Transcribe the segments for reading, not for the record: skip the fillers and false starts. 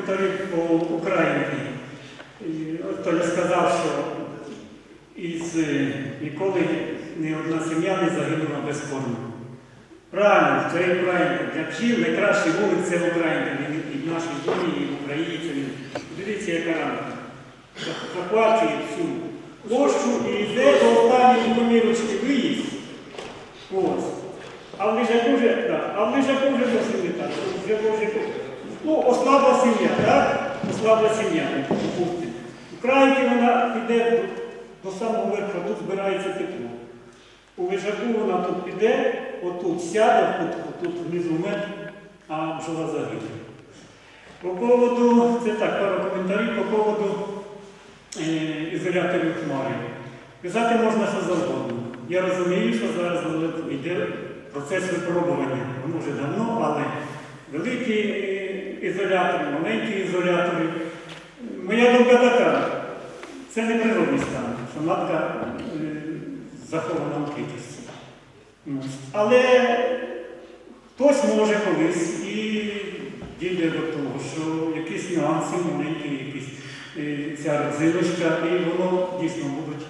коментарі по Україні. То я сказав, що ніколи ні одна сім'я не загинула без корму. Правильно, це і правильно. Для пчіл найкращий вулик це Україна. І в нашій зоні, і в Україні. Дивіться, яка ранка. Захвачує всю площу і йде до останньої комірочки виїзд. Ось. А в Лежаку вже зовсім не так. Ослабла сім'я, так? Ослабла сім'я. У Українці вона піде до самого верху, тут збирається тепло. У Лежаку вона тут піде, отут сяде, тут внизу мед, а бджола загине. По поводу, це так, пару коментарів, по поводу ізоляторів хмари. Казати можна що завгодно. Я розумію, що зараз йде процес випробування. Воно вже давно, але великі ізолятори, маленькі ізолятори. Моя думка така, це не природний стан, що матка захована в кількості. Але хтось може колись і дійде до того, що якісь нюанси маленькі, якісь ця родзиночка, і воно дійсно будуть,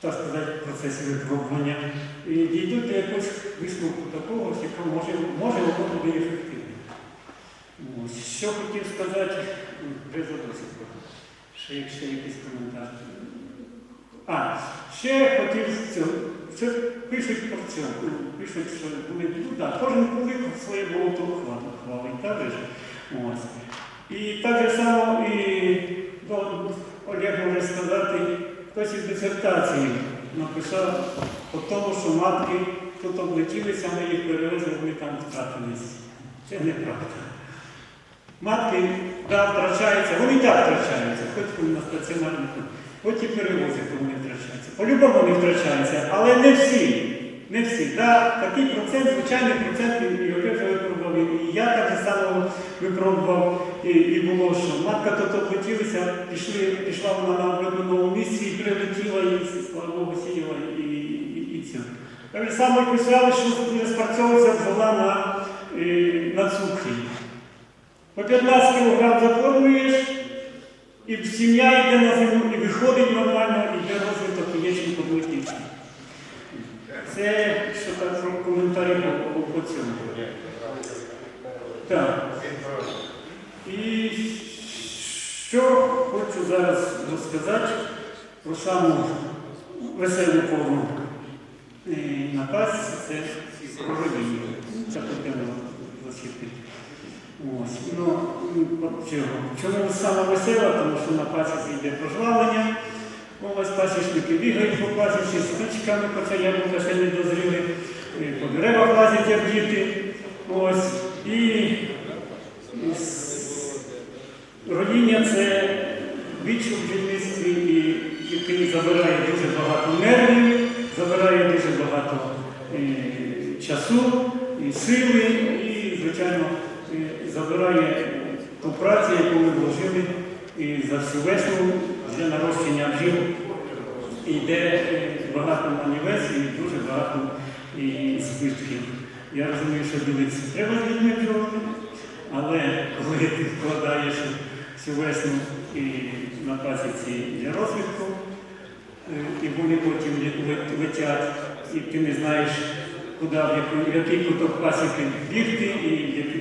так сказати, в процесі випробування. І дійдуть до якогось висновку такого, що може воно буде ефективно. Що хотів сказати, вже задосить. Ще якийсь коментар. Ще хотів це пишуть про це. Пишуть, що були, кожен кулик своє болото хвалить, так же? І так же само, Олег може сказати, хтось із дисертації написав по тому, що матки тут облетілися, ми їх перевезли, вони там втратились. Це неправда. Матки, втрачаються, вони так втрачаються, хоч вони на стаціонарному, хоч і перевозять, вони втрачаються. По-любому вони втрачаються, але не всі. Не всі. Такий процент, звичайний процент, і Олег вже випробував, і я так само випробував, і було, що матка тут облетілася, пішла вона на облюбленому місці і прилетіла, і слава Богу, сіяла, і це. Так само писали, що не спрацьовується бджола на цукрі. По 15 кг закормуєш, і сім'я йде на зиму, і виходить нормально, і йде розвиток яєчних облетівців. Це що так коментарі по цьому. Так. І що хочу зараз розказати про саму веселу пору на пасіці, це про родину. Це потрібно засвітити. Чому саме весела? Тому що на пасіці йде прожвавлення. Ось пасічники бігають по пасіці з спичками, хоча яблука ще не дозріли, по деревах лазять, як діти. І родіння – це віч у бджільництві, який забирає дуже багато нервів, забирає дуже багато часу, і сили, і, звичайно, забирає ту працю, яку ми вложили за всю весну для нарощення бджіл. І йде багато манівець і дуже багато збитків. Я розумію, що ділитися треба з людьми бджолами, але коли ти вкладаєш всю весну і на пасіці для розвитку, і вони потім летять, і ти не знаєш, куди, в який куток пасіки бігти,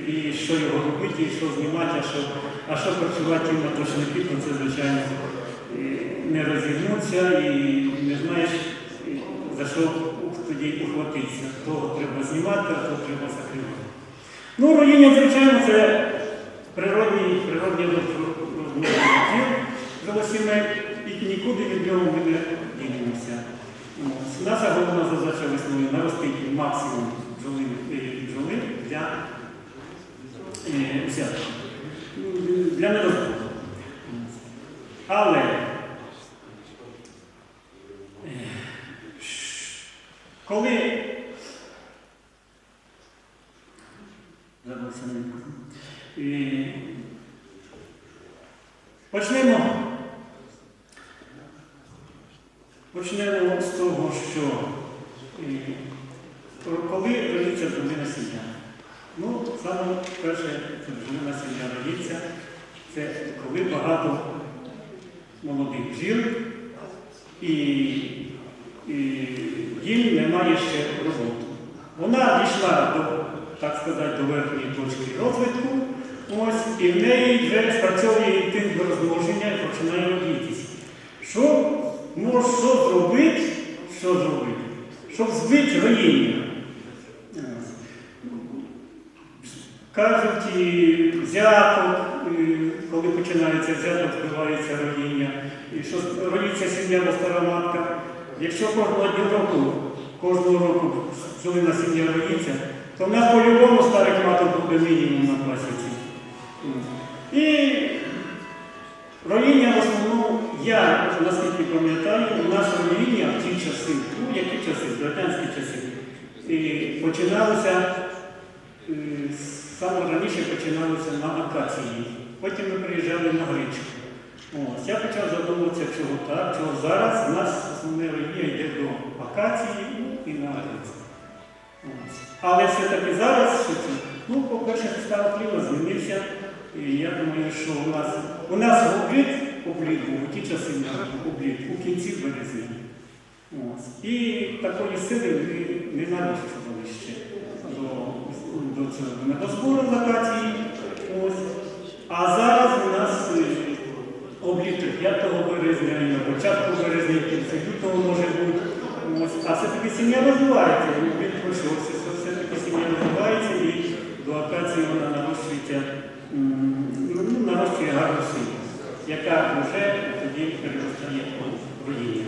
і що його робити, і що знімати, а що працювати на точники, то це, звичайно, не розігнуться і не знаєш, за що тоді ухватитися. Того треба знімати, а того треба закривати. Роїння, звичайно, це природні життя зовсімей, і нікуди від нього ми не дінемося. Наша головна задача весною – наростити максимум бджоли для недостатку. Але коли почнемо з того, що коли родиться дружина сім'я. Ну, саме перше, це бджолина сім'я родиться, це коли багато молодих бджіл і їм немає ще роботи. Вона дійшла до, так сказати, до верхньої точки розвитку, ось, і в неї вже спрацьовує інстинкт розмноження і починає родитися. Що зробити, щоб збити роїння? Кажуть, взяток, коли починається взяток, збивається роїння, і що родиться сім'я або стара матка. Якщо кожного року бджолина сім'я родиться, то в нас по-любому старих маток буде мінімум на пасіці. І роїння в основному, я, наскільки пам'ятаю, у нас роїння в ті часи, які часи, в радянські часи, починалося, саме раніше починалося на акації. Потім ми приїжджали на гречку. Ось, я почав задумуватися, чого так, чого зараз у нас основне роїння йде до акації і на гречку. Але все-таки зараз, по-перше, став клімат змінився. І я думаю, що у нас обліт був у ті часи у кінці березня. І такої сили ми не нарощували ще до збору локації. А зараз у нас обліт 5 березня, і на початку березня, і кінці лютого може бути. А все-таки сім'я розвивається. Він пройшовся, все-таки сім'я розвивається і до акації вона нарощує гарну силу, яка вже тоді переростає в роїння.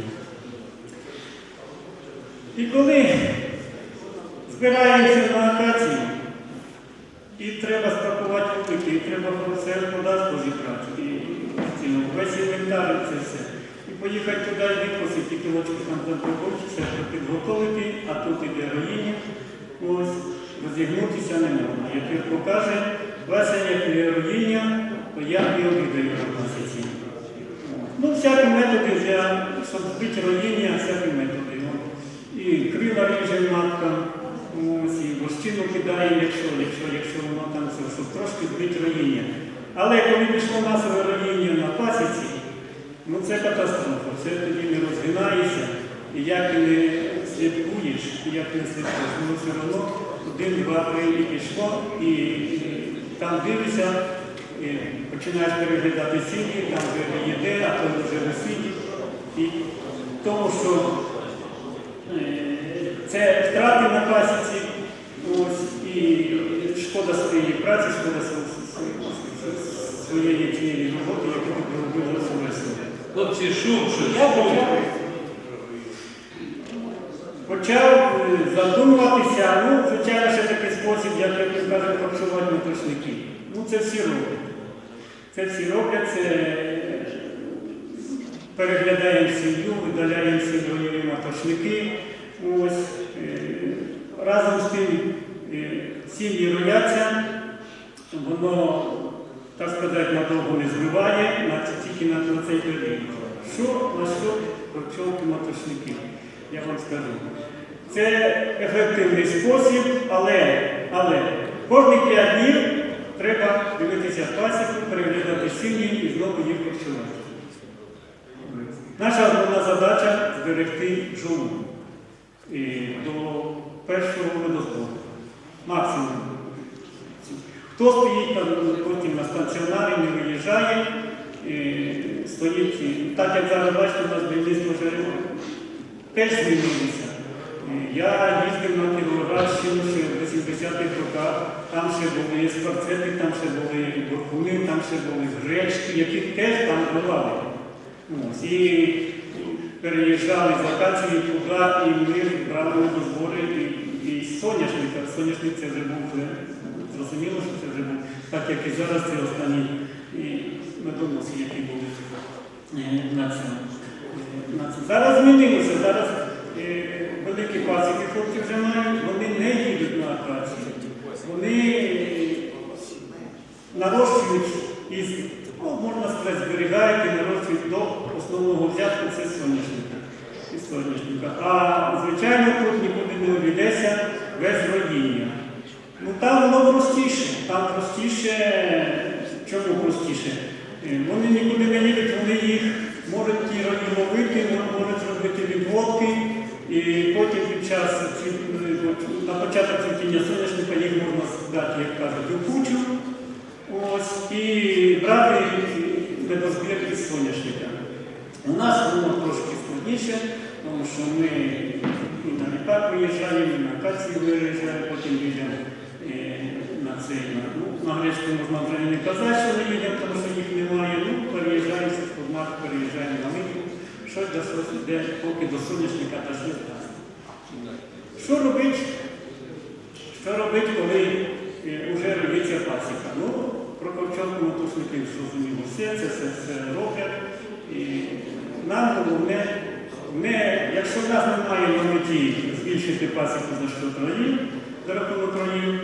І коли збираємося на акацію, і треба спакувати кулики, і треба все господарство зібрати, і весь інвентар, це все. І поїхати туди і викосити, і кілочки там запробувати, все підготовити, а тут іде роїння. Ось, розігнутися не можна. Як він покаже, Вася, як не роїння, то я і обідаю на пасіці. Всякі методи, щоб збити роїння, всякі методи. І крила ріже матка, і вощину кидає, якщо воно там все, щоб трошки збити роїння. Але коли пішло масове роїння на пасіці, це катастрофа, це тоді не розгинається. І як ти не слідкуєш, все одно 1, 2, 3 і пішло, і там дивишся, і починаєш переглядати сім'ї, там вже їде, а то вже висить. І тому що це втрати на пасіці, і шкода своєї праці, шкода своєї цієї роботи, яку ти робив за весну. Хлопці, шум, почав задумуватися, звичайно, ще такий спосіб, як ви кажете, харчувати маточники. Це всі роблять. Це всі роблять, це переглядаємо сім'ю, видаляємо всі роїві маточники. Разом з тим сім'ї рояться, воно, так сказати, надовго не збиває, тільки на цей період. Що харчовки маточники? Я вам скажу. Це ефективний спосіб, але кожні 5 днів треба дивитися пасіку, переглядати сім'ї і знову їх харчувати. Наша основна задача – зберегти бджолу до першого водозбору. Максимум. Хто стоїть потім на стаціонарі, не виїжджає, стоїть, так як зараз бачите, у нас будівництво вже теж змінилося. Я їздив на Кіровоградщину ще в 80-х роках, там ще були скворцети, там ще були буркуни, там ще були гречки, які теж там бували. І переїжджали з локації туди, і ми брали до збори і соняшника. Соняшник це вже був, зрозуміло, що це вже був, так як і зараз це останні медоноси, які були на цьому. Зараз змінилося, зараз великі пасіки хлопці вже мають, вони не їдуть на акацію. Вони нарощують із, можна сказати, зберігають і нарощують до основного взятку, це соняшника. А, звичайно, тут нікуди не обійдеться без родіння. Ну там воно простіше. Там простіше, чому простіше? Вони нікуди не їдуть, вони їх можуть ті рої ловити, можуть робити відводки, і потім під час, на початок цвітіння соняшника їх можна дати, як кажуть, у кучу, ось, і брати медозбір із соняшника. У нас воно трошки складніше, тому що ми і на літак виїжджаємо, і на акації виїжджаємо, потім їдемо на цей, на Гречку можна вже не казати, що не їдемо, тому що їх немає, переїжджаємо з формату, переїжджаємо на Литву, щось до щось йде, поки до соняшника та щось дасть. Що робить, коли вже робиться пасіка? Ну, про ковчовку мотушників зрозуміло все, це все роблять. І нам головне, якщо в нас немає на меті збільшити пасіку за що роїв, за рахунок роїв,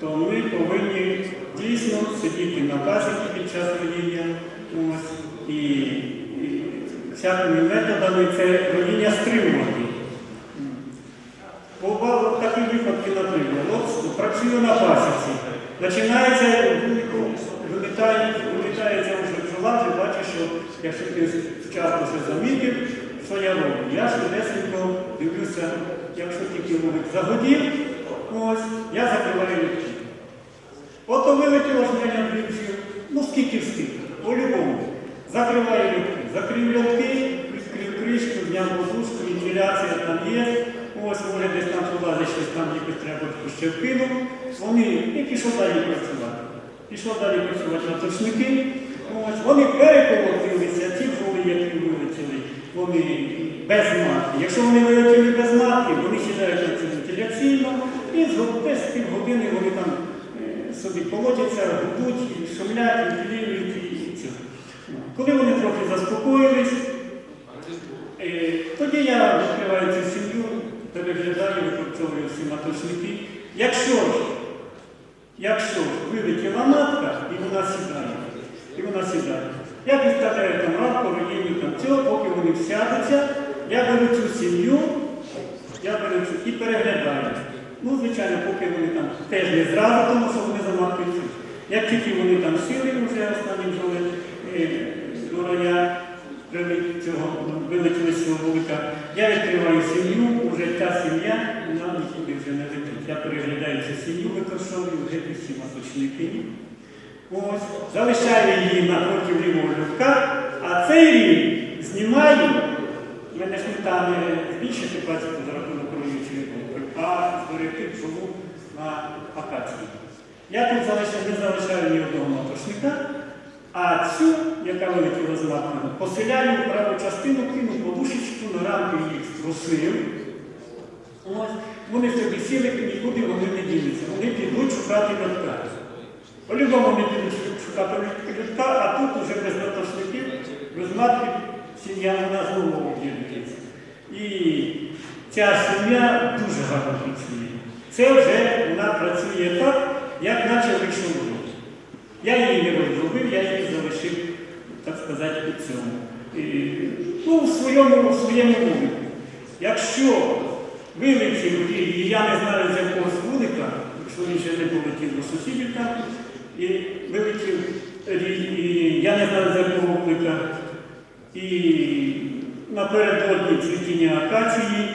то ми повинні дійсно сидіти на пасіці під час роїння. І всякими методами це роїння стримувати. Такі випадки, наприклад, працюю на пасіці, починається, вилітається вже бджола, ти бачиш, що якщо ти вчасно ще замітив, що я роблю? Я швидесенько дивлюся, якщо тільки вулик загодів, я закриваю літки. Ото вилетіло ж мене бджіл, ну скільки встиг, по-любому. Закриваю літки, закрив льотки, відкрив кришку, зняв подушку, вентиляція там є. Ось, може, десь там вилазить, щось там якось треба ще вкинув. Вони і пішов далі працювати. Пішов далі працювати на точники. Вони переколотилися, ті бджоли, які вилетіли, вони без матки. Якщо вони вилетіли без матки, вони сідають на це вентиляційно, і десь півгодини вони там собі колотяться, гудуть, шумлять, вентилюють і це. Коли вони трохи заспокоїлись, тоді я відкриваю цю сім'ю, переглядаю, викорчовую всі маточники. Якщо ж вилетіла матка, і вона сідає, я підставляю там рамку, роїню там цього, поки вони сядуться, я беру цю сім'ю, і переглядаю. Ну, звичайно, поки вони там теж не зразу, тому що вони за маткою цють. Як тільки вони там сіли, вже останні бджоли до роя, вилетіли з цього вулика, я відкриваю сім'ю, вже та сім'я, вона нікуди вже не летить. Я переглядаю цю сім'ю, викорчовую, вже всі маточники. Залишаю її напроти лівого льотка, а цей рік знімаю, в мене ж мета не збільшити пасіку за рахунок роючої групи, а зберегти бджолу на акації. Я тут не залишаю ні одного маточника, а цю, яка вилетіла з маткою, поселяю в праву частину, кину подушечку, на рамку їх струсив. Вони собі сіли, нікуди вони не діляться. Вони підуть шукати льотка. По-любому вони підуть шукати льотка, а тут вже без маточників, без матки сім'я вона знову об'єднується. І ця сім'я дуже гарно працює. Це вже вона працює так, як наче вийшов рік. Я її не розробив, я її залишив, так сказати, у цьому. В своєму вулику. Якщо вилетів і я не знаю з якогось вулика, якщо він ще не полетів до сусідів там, і вилетів і я не знаю з якого вулика, і напередодні цвітіння акації,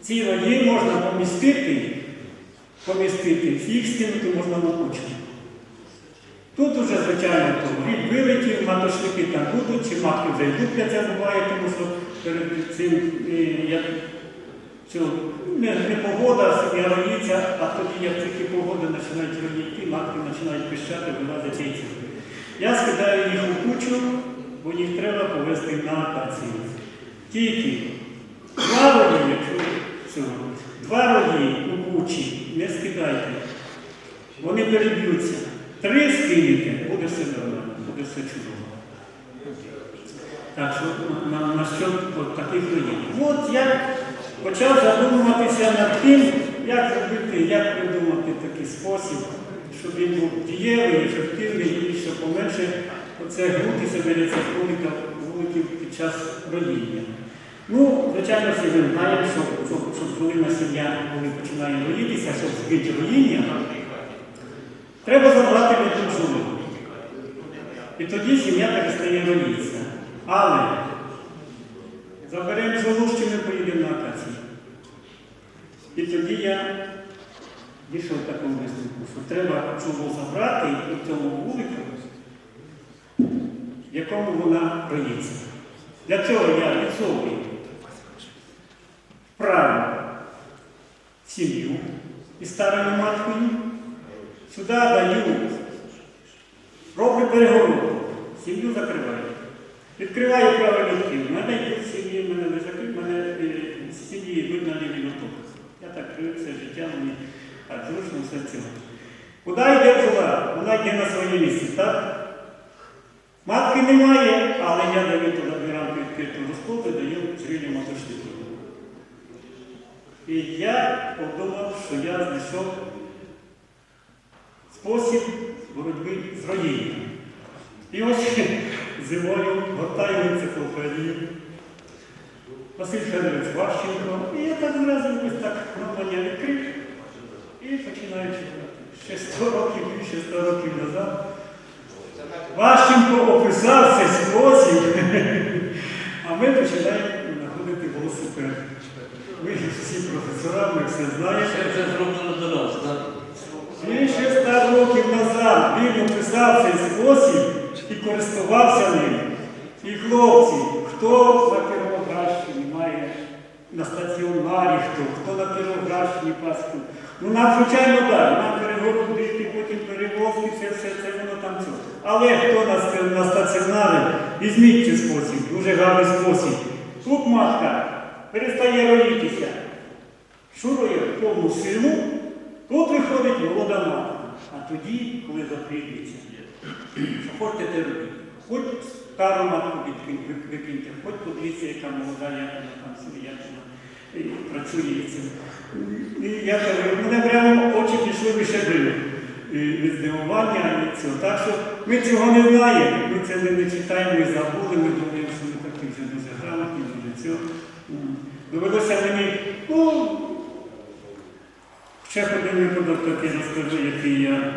ці рої можна помістити, їх скинути можна на кучу. Тут вже, звичайно, рік вилетів, маточники там будуть, чи матки вже йдуть, це буває, тому що перед цим не погода, сім'я роїться, а тоді, як тільки погода починають роїти, матки починають пищати, вилазять яйця. Я скидаю їх у кучу, бо їх треба повезти на акацію. Тільки два рої у кучі не скидайте, вони переб'ються. 3 скинете, буде все нормально, буде все чудово. Так що, на що таких роїв. От я почав задумуватися над тим, як зробити, як придумати такий спосіб, щоб він був дієвий, ефективний і щоб поменше оце гнутися біля цих вуликів під час роїння. Ну, звичайно, всі ви знаєте, щоб коли на сім'я коли починає роїтися, щоб збити роїння, треба забрати від жолу. І тоді сім'я перестає роїтися. Але заберемо жолу, що ми поїдемо на акацію. І тоді я дійшов в такому висновку, що треба жолу забрати і в цьому вулику, в якому вона роїться. Для цього я відсовую правильно сім'ю із старою маткою, сюди даю, роблю перегородку, сім'ю закриваю. Відкриваю правий відкрив. У мене йдуть сім'ї, в мене лежаки, в мене з сім'ї йдуть на лівий лоток. Я так крив все життя, мені так зручно все ціле. Куди йде бджола? Вона йде на своє місце, так? Матки немає, але я даю туди рамку відкриту розплоду, даю зрілі маточники. І я подумав, що я знайшов спосіб боротьби з роїнням. І ось зимою гортаю енциклопедію Василь Федорович Ващенко. І я так зразу ось так новання відкрив і починаю читати. Ще 100 років, більше 100 років назад. Ващенко описав цей спосіб, а ми починаємо знаходити велосипед. Ми всі професора, ми все знаємо. Це вже зроблено до нас, так? Більше 100 років назад він описав цей спосіб і користувався ним. І хлопці, хто на Кіровоградщині має на стаціонарі, хто на Кіровоградщині паску. Ну нам, звичайно, так, нам перегородити, потім перевозки, все це воно там все. Але хто на стаціонарі, візьміть цей спосіб, дуже гарний спосіб. Тут матка перестає роїтися, шурує в повну силу, тут виходить молода матка. А тоді, коли заприйдеться, що хочете робити? Хоч стару матку викиньте, хоч подивіться, яка молода, як вона там собі, як вона працює. І я кажу, мене прямо очі пішли вишибили від здивування і цього. Так що ми цього не знаємо, ми це не читаємо, ми забули, ми думаємо, що ми такі вже дуже грамотні, дуже цього. Довелося мені, ще один випадок такий розкажу, який я.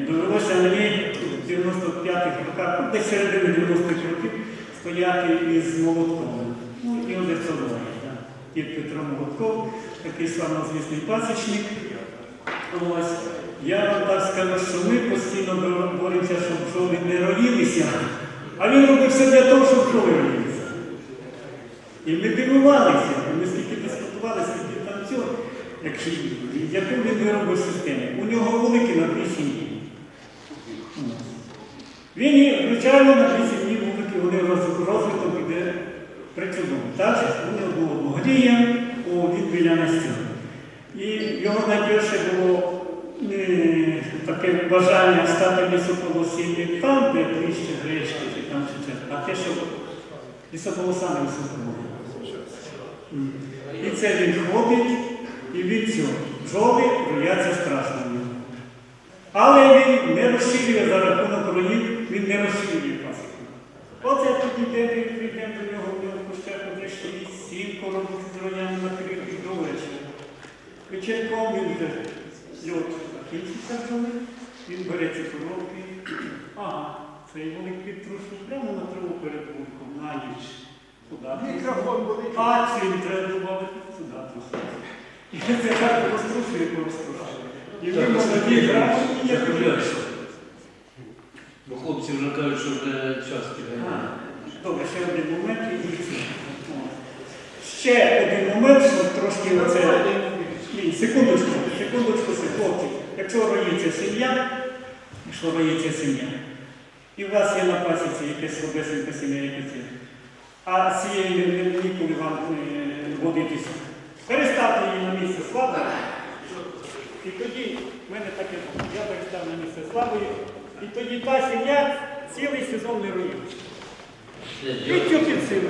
Довелося мені в 95-х роках, десь середини 90-х років, стояти із молотком. І одесової. Під Петром Молотков, такий славнозвісний пасічник. Ось. Я вам так скажу, що ми постійно боремося, щоб бджоли не роїлися, а він робив все для того, щоб бджоли роїлися. І ми дивувалися, ми скільки дискутували, скільки там цього, яку він виробив систему. У нього великі на 2 сім'ї. Він, звичайно, на 2 сім'ї великі, вони розвиток іде причудово. Так, у нього було грія, він біля настілу. І його найперше було таке бажання стати лісополосінням там, де ближче гречки, чи там чи це. А те, що лісополосами високому. І це він ходить, і від цього бджоли рояться страшно. Але він не розширює за рахунок роїв, він не розширює пасіку. Оце тоді, де ми прийдемо до нього, в нього кущах вже 6-7 коробок з роями накритих до вечора. Вечірком він вже льот закінчиться бджоли, він бере ці коробки. Ага, цей волик підтрушив прямо на траву перед вуликом, на ніч. Мікрофон буде. А цим треба додати сюди трусити. І це так розтрушує, розтрушує. І ви молоді грамотні, як виглядаєте. Бо хлопці вже кажуть, що вже час підгає. Добре, ще один момент і все. Ще один момент, що трошки оце... Ні, секундочку, хлопці. Якщо роїться сім'я, і у вас є на пасіці якесь слабесенька сім'я, якесь є, а цієї ніколи вам водитися, переставте її на місце слави, і тоді, в мене таке, я перестав на місце слави, і тоді та сім'я цілий сезон не роїлася. І цю підсилу.